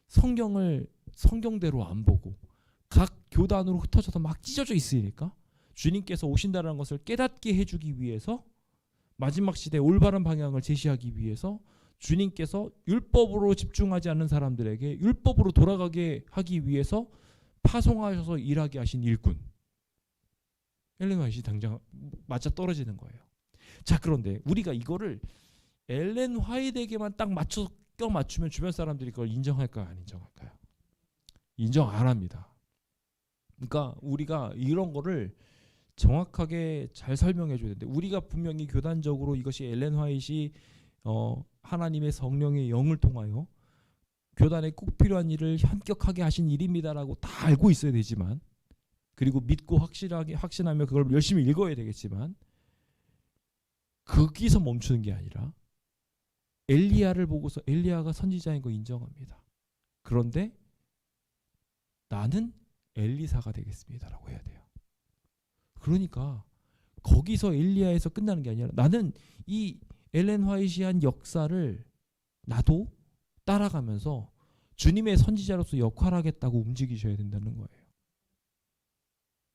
성경을 성경대로 안 보고 각 교단으로 흩어져서 막 찢어져 있으니까 주님께서 오신다는 것을 깨닫게 해주기 위해서, 마지막 시대 올바른 방향을 제시하기 위해서 주님께서 율법으로 집중하지 않는 사람들에게 율법으로 돌아가게 하기 위해서 파송하셔서 일하게 하신 일꾼 엘렌 화이트이 당장 맞아 떨어지는 거예요. 자, 그런데 우리가 이거를 엘렌 화이트에게만 딱 껴 맞추면 주변 사람들이 그걸 인정할까요, 안 인정할까요? 인정 안 합니다. 그러니까 우리가 이런 거를 정확하게 잘 설명해 줘야 되는데, 우리가 분명히 교단적으로 이것이 엘렌 화이트이 하나님의 성령의 영을 통하여 교단에 꼭 필요한 일을 현격하게 하신 일입니다라고 다 알고 있어야 되지만, 그리고 믿고 확신하며 그걸 열심히 읽어야 되겠지만, 거기서 멈추는 게 아니라 엘리야를 보고서 엘리야가 선지자인 거 인정합니다. 그런데 나는 엘리사가 되겠습니다라고 해야 돼요. 그러니까 거기서 엘리야에서 끝나는 게 아니라 나는 이 엘렌 화이트이 한 역사를 나도 따라가면서 주님의 선지자로서 역할하겠다고 움직이셔야 된다는 거예요.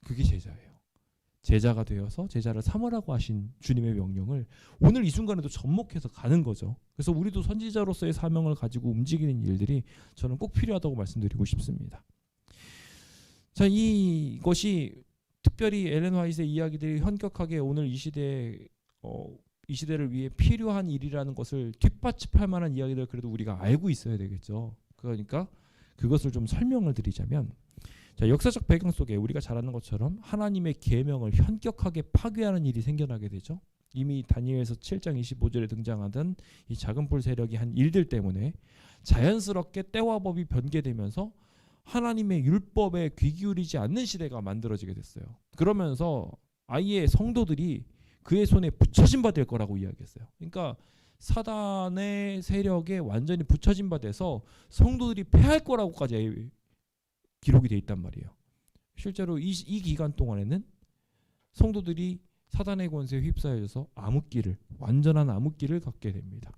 그게 제자예요. 제자가 되어서 제자를 삼으라고 하신 주님의 명령을 오늘 이 순간에도 접목해서 가는 거죠. 그래서 우리도 선지자로서의 사명을 가지고 움직이는 일들이 저는 꼭 필요하다고 말씀드리고 싶습니다. 자, 이것이 특별히 엘렌 화이트의 이야기들이 현격하게 오늘 이 시대를 위해 필요한 일이라는 것을 뒷받침할 만한 이야기들 그래도 우리가 알고 있어야 되겠죠. 그러니까 그것을 좀 설명을 드리자면, 자, 역사적 배경 속에 우리가 잘 아는 것처럼 하나님의 계명을 현격하게 파괴하는 일이 생겨나게 되죠. 이미 다니엘서 7장 25절에 등장하던 이 작은 뿔 세력이 한 일들 때문에 자연스럽게 때와 법이 변개되면서 하나님의 율법에 귀 기울이지 않는 시대가 만들어지게 됐어요. 그러면서 아예 성도들이 그의 손에 붙여진 바 될 거라고 이야기했어요. 그러니까 사단의 세력에 완전히 붙여진 바 돼서 성도들이 패할 거라고까지 기록이 돼 있단 말이에요. 실제로 이 기간 동안에는 성도들이 사단의 권세에 휩싸여져서 암흑기를, 완전한 암흑기를 갖게 됩니다.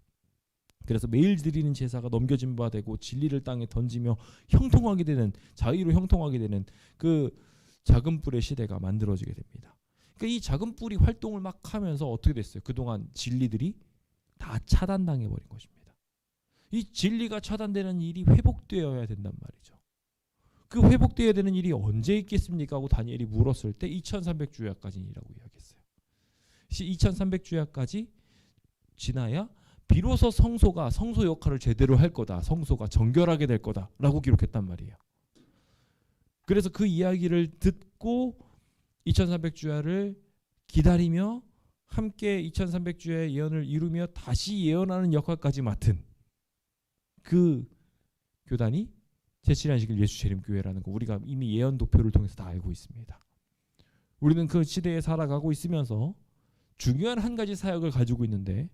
그래서 매일 드리는 제사가 넘겨진 바 되고 진리를 땅에 던지며 형통하게 되는, 자의로 형통하게 되는 그 작은 뿔의 시대가 만들어지게 됩니다. 그러니까 이 작은 뿔이 활동을 막 하면서 어떻게 됐어요? 그동안 진리들이 다 차단당해 버린 것입니다. 이 진리가 차단되는 일이 회복되어야 된단 말이죠. 그 회복되어야 되는 일이 언제 있겠습니까? 하고 다니엘이 물었을 때 2300주야까지라고 이야기했어요. 2300주야까지 지나야 비로소 성소가 성소 역할을 제대로 할 거다. 성소가 정결하게 될 거다라고 기록했단 말이에요. 그래서 그 이야기를 듣고 2300주야를 기다리며 함께 2300주의 예언을 이루며 다시 예언하는 역할까지 맡은 그 교단이 제7안식일 예수 재림교회라는 거 우리가 이미 예언 도표를 통해서 다 알고 있습니다. 우리는 그 시대에 살아가고 있으면서 중요한 한 가지 사역을 가지고 있는데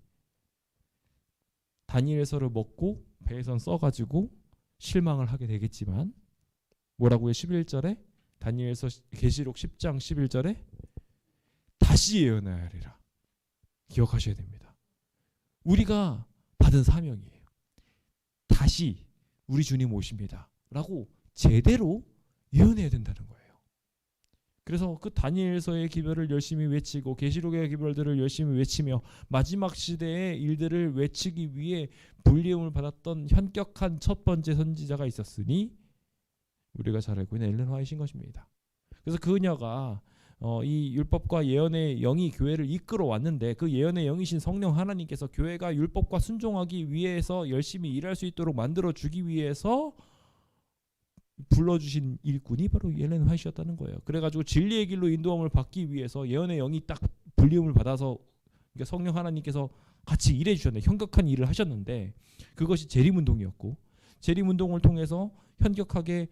다니엘서를 먹고 배에선 써가지고 실망을 하게 되겠지만 뭐라고요? 11절에 다니엘서 계시록 10장 11절에 다시 예언해야 하리라. 기억하셔야 됩니다. 우리가 받은 사명이에요. 다시 우리 주님 오십니다 라고 제대로 예언해야 된다는 거예요. 그래서 그 다니엘서의 기별을 열심히 외치고 계시록의 기별들을 열심히 외치며 마지막 시대의 일들을 외치기 위해 불리움을 받았던 현격한 첫 번째 선지자가 있었으니 우리가 잘 알고 있는 엘렌 화이트인 것입니다. 그래서 그녀가 이 율법과 예언의 영이 교회를 이끌어 왔는데 그 예언의 영이신 성령 하나님께서 교회가 율법과 순종하기 위해서 열심히 일할 수 있도록 만들어 주기 위해서 불러주신 일꾼이 바로 엘렌 화이트였다는 거예요. 그래가지고 진리의 길로 인도함을 받기 위해서 예언의 영이 딱 불리움을 받아서 그러니까 성령 하나님께서 같이 일해 주셨는데 현격한 일을 하셨는데 그것이 재림운동이었고 재림운동을 통해서 현격하게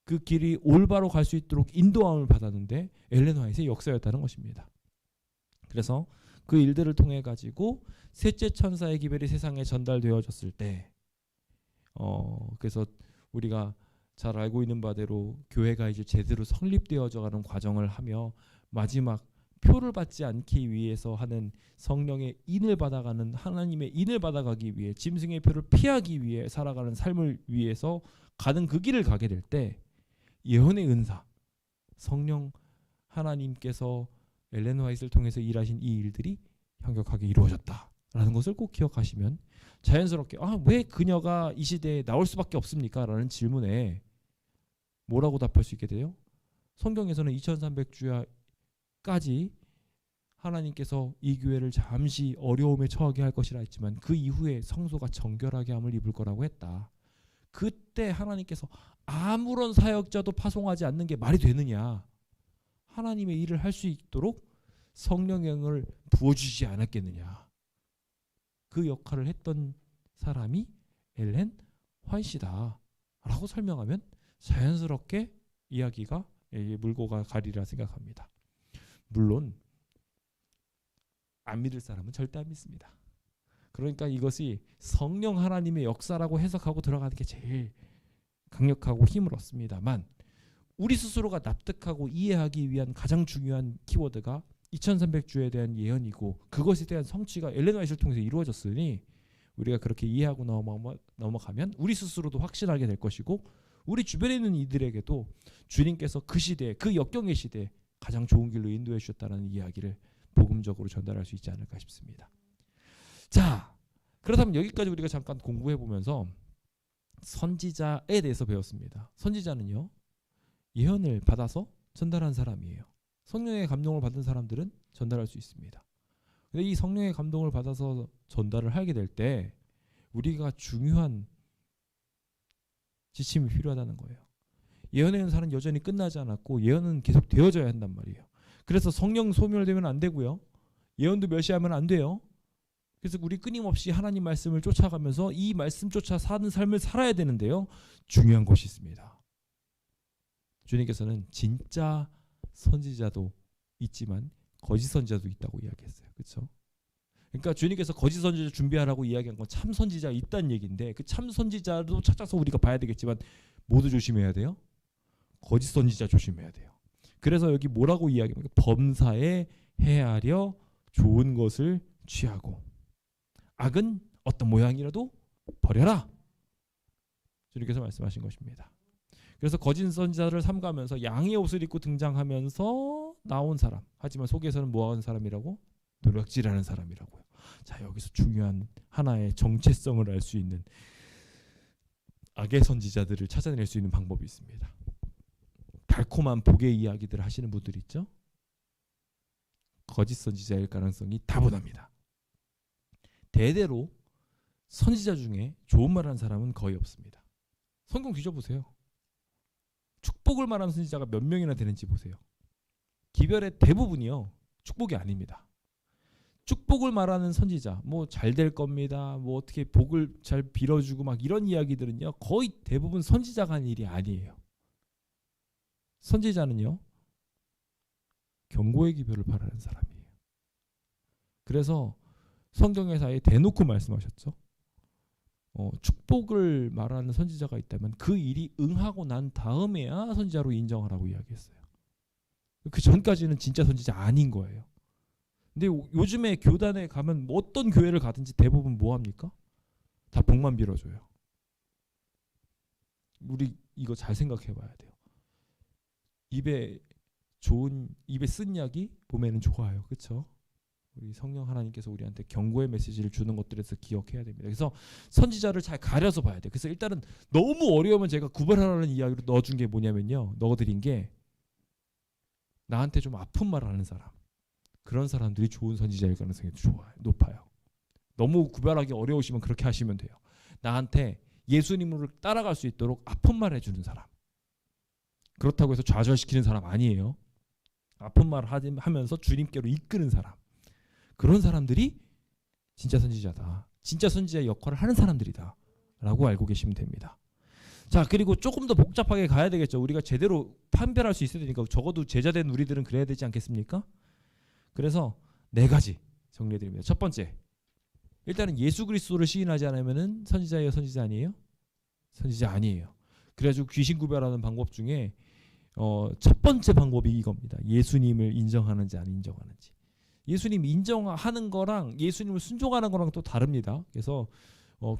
그 길이 올바로 갈 수 있도록 인도함을 받았는데 엘렌 화이트의 역사였다는 것입니다. 그래서 그 일들을 통해 가지고 셋째 천사의 기별이 세상에 전달되어졌을 때 그래서 우리가 잘 알고 있는 바대로 교회가 이제 제대로 성립되어져 가는 과정을 하며 마지막 표를 받지 않기 위해서 하는 성령의 인을 받아가는 하나님의 인을 받아가기 위해 짐승의 표를 피하기 위해 살아가는 삶을 위해서 가는 그 길을 가게 될 때 예언의 은사 성령 하나님께서 엘렌 화이트를 통해서 일하신 이 일들이 현격하게 이루어졌다라는 것을 꼭 기억하시면 자연스럽게 왜 그녀가 이 시대에 나올 수밖에 없습니까? 라는 질문에 뭐라고 답할 수 있게 돼요? 성경에서는 2300주야까지 하나님께서 이 교회를 잠시 어려움에 처하게 할 것이라 했지만 그 이후에 성소가 정결하게 함을 입을 거라고 했다. 그때 하나님께서 아무런 사역자도 파송하지 않는 게 말이 되느냐? 하나님의 일을 할 수 있도록 성령의 영을 부어주시지 않았겠느냐? 그 역할을 했던 사람이 엘렌 화이트다 라고 설명하면 자연스럽게 이야기가 물고 가리라 생각합니다. 물론 안 믿을 사람은 절대 안 믿습니다. 그러니까 이것이 성령 하나님의 역사라고 해석하고 들어가는 게 제일 강력하고 힘을 얻습니다만 우리 스스로가 납득하고 이해하기 위한 가장 중요한 키워드가 2300주에 대한 예언이고 그것에 대한 성취가 엘렌 화이트를 통해서 이루어졌으니 우리가 그렇게 이해하고 넘어가면 우리 스스로도 확신하게 될 것이고 우리 주변에 있는 이들에게도 주님께서 그 시대에 그 역경의 시대에 가장 좋은 길로 인도해 주셨다는 이야기를 복음적으로 전달할 수 있지 않을까 싶습니다. 자, 그렇다면 여기까지 우리가 잠깐 공부해 보면서 선지자에 대해서 배웠습니다. 선지자는요 예언을 받아서 전달한 사람이에요. 성령의 감동을 받은 사람들은 전달할 수 있습니다. 근데 이 성령의 감동을 받아서 전달을 하게 될 때 우리가 중요한 지침이 필요하다는 거예요. 예언의 은사는 여전히 끝나지 않았고 예언은 계속 되어져야 한단 말이에요. 그래서 성령 소멸되면 안 되고요. 예언도 멸시하면 안 돼요. 그래서 우리 끊임없이 하나님 말씀을 쫓아가면서 이 말씀 쫓아 사는 삶을 살아야 되는데요. 중요한 것이 있습니다. 주님께서는 진짜 선지자도 있지만 거짓 선지자도 있다고 이야기했어요. 그렇죠? 그러니까 주님께서 거짓 선지자 준비하라고 이야기한 건 참 선지자 있다는 얘기인데 그 참 선지자도 찾아서 우리가 봐야 되겠지만 모두 조심해야 돼요. 거짓 선지자 조심해야 돼요. 그래서 여기 뭐라고 이야기합니까? 범사에 헤아려 좋은 것을 취하고 악은 어떤 모양이라도 버려라. 주님께서 말씀하신 것입니다. 그래서 거짓 선지자를 삼가면서 양의 옷을 입고 등장하면서 나온 사람. 하지만 속에서는 뭐하는 사람이라고? 노략질하는 사람이라고요. 자, 여기서 중요한 하나의 정체성을 알 수 있는 악의 선지자들을 찾아낼 수 있는 방법이 있습니다. 달콤한 복의 이야기들을 하시는 분들 있죠? 거짓 선지자일 가능성이 다분합니다. 대대로 선지자 중에 좋은 말하는 사람은 거의 없습니다. 성경 뒤져보세요. 축복을 말하는 선지자가 몇 명이나 되는지 보세요. 기별의 대부분이요 축복이 아닙니다. 축복을 말하는 선지자, 뭐 잘 될 겁니다, 뭐 어떻게 복을 잘 빌어주고 막 이런 이야기들은요 거의 대부분 선지자가 한 일이 아니에요. 선지자는요 경고의 기별을 바라는 사람이에요. 그래서 성경에서 아예 대놓고 말씀하셨죠. 축복을 말하는 선지자가 있다면 그 일이 응하고 난 다음에야 선지자로 인정하라고 이야기했어요. 그 전까지는 진짜 선지자 아닌 거예요. 근데 요즘에 교단에 가면 뭐 어떤 교회를 가든지 대부분 뭐 합니까? 다 복만 빌어줘요. 우리 이거 잘 생각해 봐야 돼요. 입에 쓴 약이 몸에는 좋아요. 그렇죠? 우리 성령 하나님께서 우리한테 경고의 메시지를 주는 것들에서 기억해야 됩니다. 그래서 선지자를 잘 가려서 봐야 돼요. 그래서 일단은 너무 어려우면 제가 구별하라는 이야기로 넣어준 게 뭐냐면요. 넣어드린 게 나한테 좀 아픈 말을 하는 사람. 그런 사람들이 좋은 선지자일 가능성이 높아요. 너무 구별하기 어려우시면 그렇게 하시면 돼요. 나한테 예수님을 따라갈 수 있도록 아픈 말 해주는 사람. 그렇다고 해서 좌절시키는 사람 아니에요. 아픈 말을 하면서 주님께로 이끄는 사람. 그런 사람들이 진짜 선지자다. 진짜 선지자의 역할을 하는 사람들이다. 라고 알고 계시면 됩니다. 자, 그리고 조금 더 복잡하게 가야 되겠죠. 우리가 제대로 판별할 수 있어야 되니까 적어도 제자된 우리들은 그래야 되지 않겠습니까? 그래서 4가지 정리해드립니다. 첫 번째, 일단은 예수 그리스도를 시인하지 않으면 선지자예요, 선지자 아니에요? 선지자 아니에요. 그래가지고 귀신 구별하는 방법 중에 첫 번째 방법이 이겁니다. 예수님을 인정하는지 안 인정하는지. 예수님 인정하는 거랑 예수님을 순종하는 거랑 또 다릅니다. 그래서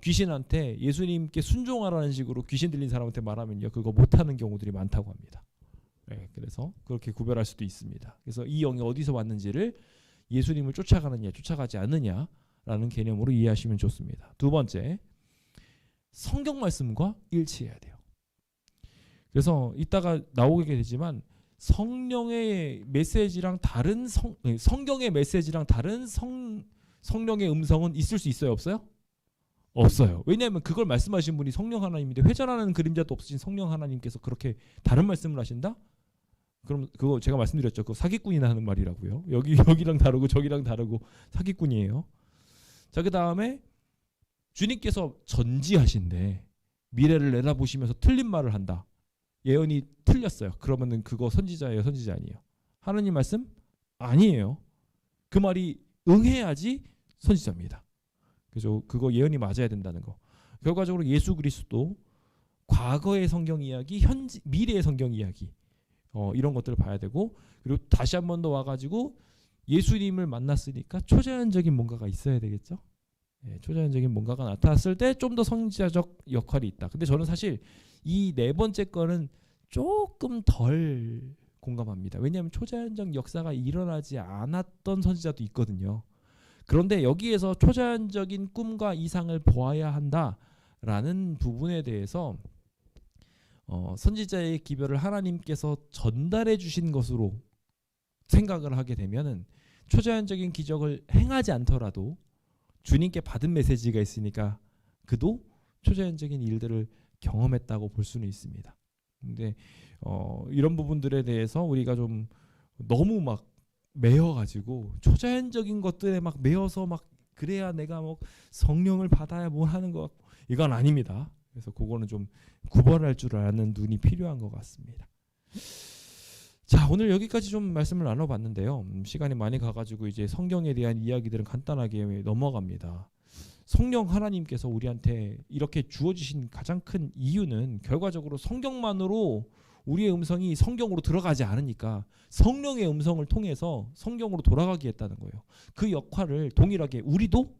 귀신한테 예수님께 순종하라는 식으로 귀신 들린 사람한테 말하면요, 그거 못하는 경우들이 많다고 합니다. 네, 그래서 그렇게 구별할 수도 있습니다. 그래서 이 영이 어디서 왔는지를 예수님을 쫓아가느냐 쫓아가지 않느냐라는 개념으로 이해하시면 좋습니다. 두 번째, 성경 말씀과 일치해야 돼요. 그래서 이따가 나오게 되지만 성령의 메시지랑 다른 성경의 메시지랑 다른 성령의 음성은 있을 수 있어요, 없어요? 없어요. 왜냐하면 그걸 말씀하신 분이 성령 하나님인데 회전하는 그림자도 없으신 성령 하나님께서 그렇게 다른 말씀을 하신다? 그럼 그거 제가 말씀드렸죠. 그거 사기꾼이나 하는 말이라고요. 여기랑 다르고 저기랑 다르고 사기꾼이에요. 자, 그 다음에 주님께서 전지하신데 미래를 내다보시면서 틀린 말을 한다. 예언이 틀렸어요. 그러면은 그거 선지자예요, 선지자 아니에요? 하나님 말씀 아니에요. 그 말이 응해야지 선지자입니다. 그래서 그거 예언이 맞아야 된다는 거. 결과적으로 예수 그리스도 과거의 성경 이야기, 미래의 성경 이야기, 이런 것들을 봐야 되고, 그리고 다시 한 번 더 와가지고 예수님을 만났으니까 초자연적인 뭔가가 있어야 되겠죠. 예, 초자연적인 뭔가가 나타났을 때 좀 더 선지자적 역할이 있다. 근데 저는 사실 이 4번째 거는 조금 덜 공감합니다. 왜냐하면 초자연적 역사가 일어나지 않았던 선지자도 있거든요. 그런데 여기에서 초자연적인 꿈과 이상을 보아야 한다라는 부분에 대해서 선지자의 기별을 하나님께서 전달해 주신 것으로 생각을 하게 되면은 초자연적인 기적을 행하지 않더라도 주님께 받은 메시지가 있으니까 그도 초자연적인 일들을 경험했다고 볼 수는 있습니다. 근데 이런 부분들에 대해서 우리가 좀 너무 막 매여가지고 초자연적인 것들에 막 매여서 막 그래야 내가 뭐 성령을 받아야 뭘 하는 것 같고 이건 아닙니다. 그래서 그거는 좀 구별할 줄 아는 눈이 필요한 것 같습니다. 자, 오늘 여기까지 좀 말씀을 나눠봤는데요. 시간이 많이 가가지고 이제 성경에 대한 이야기들은 간단하게 넘어갑니다. 성령 하나님께서 우리한테 이렇게 주어주신 가장 큰 이유는 결과적으로 성경만으로 우리의 음성이 성경으로 들어가지 않으니까 성령의 음성을 통해서 성경으로 돌아가게 했다는 거예요. 그 역할을 동일하게 우리도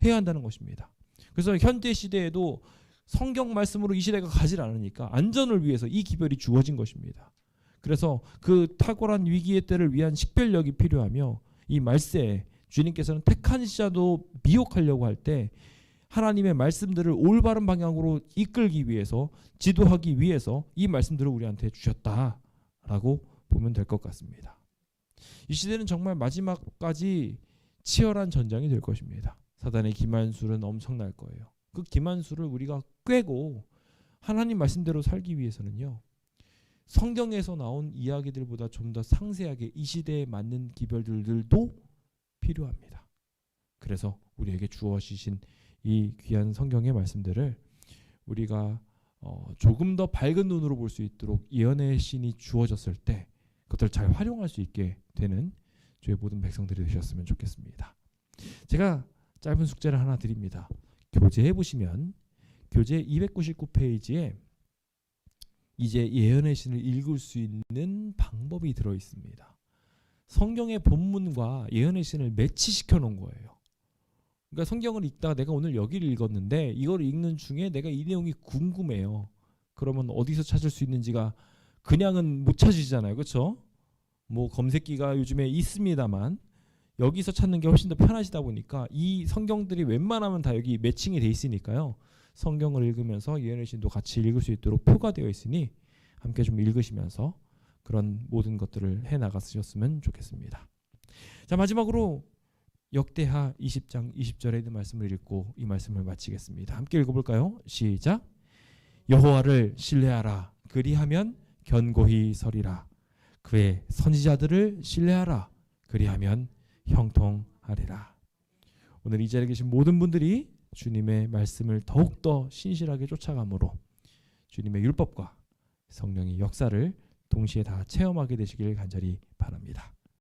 해야 한다는 것입니다. 그래서 현대 시대에도 성경 말씀으로 이 시대가 가지 않으니까 안전을 위해서 이 기별이 주어진 것입니다. 그래서 그 탁월한 위기의 때를 위한 식별력이 필요하며 이 말세에 주님께서는 택한 자도 미혹하려고 할 때 하나님의 말씀들을 올바른 방향으로 이끌기 위해서 지도하기 위해서 이 말씀들을 우리한테 주셨다라고 보면 될 것 같습니다. 이 시대는 정말 마지막까지 치열한 전쟁이 될 것입니다. 사단의 기만술은 엄청날 거예요. 그 기만술을 우리가 꿰고 하나님 말씀대로 살기 위해서는요. 성경에서 나온 이야기들보다 좀 더 상세하게 이 시대에 맞는 기별들도 필요합니다. 그래서 우리에게 주어지신 이 귀한 성경의 말씀들을 우리가 조금 더 밝은 눈으로 볼 수 있도록 예언의 신이 주어졌을 때 그것들을 잘 활용할 수 있게 되는 주의 모든 백성들이 되셨으면 좋겠습니다. 제가 짧은 숙제를 하나 드립니다. 교재에 보시면 교재 299페이지에 이제 예언의 신을 읽을 수 있는 방법이 들어 있습니다. 성경의 본문과 예언의 신을 매치시켜 놓은 거예요. 그러니까 성경을 읽다가 내가 오늘 여기를 읽었는데 이걸 읽는 중에 내가 이 내용이 궁금해요. 그러면 어디서 찾을 수 있는지가 그냥은 못 찾으시잖아요. 그렇죠? 뭐 검색기가 요즘에 있습니다만 여기서 찾는 게 훨씬 더 편하시다 보니까 이 성경들이 웬만하면 다 여기 매칭이 돼 있으니까요. 성경을 읽으면서 예언의 신도 같이 읽을 수 있도록 표가 되어 있으니 함께 좀 읽으시면서 그런 모든 것들을 해나갔으셨으면 좋겠습니다. 자, 마지막으로 역대하 20장 20절에 있는 말씀을 읽고 이 말씀을 마치겠습니다. 함께 읽어볼까요? 시작. 여호와를 신뢰하라. 그리하면 견고히 서리라. 그의 선지자들을 신뢰하라. 그리하면 형통하리라. 오늘 이 자리에 계신 모든 분들이 주님의 말씀을 더욱더 신실하게 쫓아감으로 주님의 율법과 성령의 역사를 동시에 다 체험하게 되시길 간절히 바랍니다.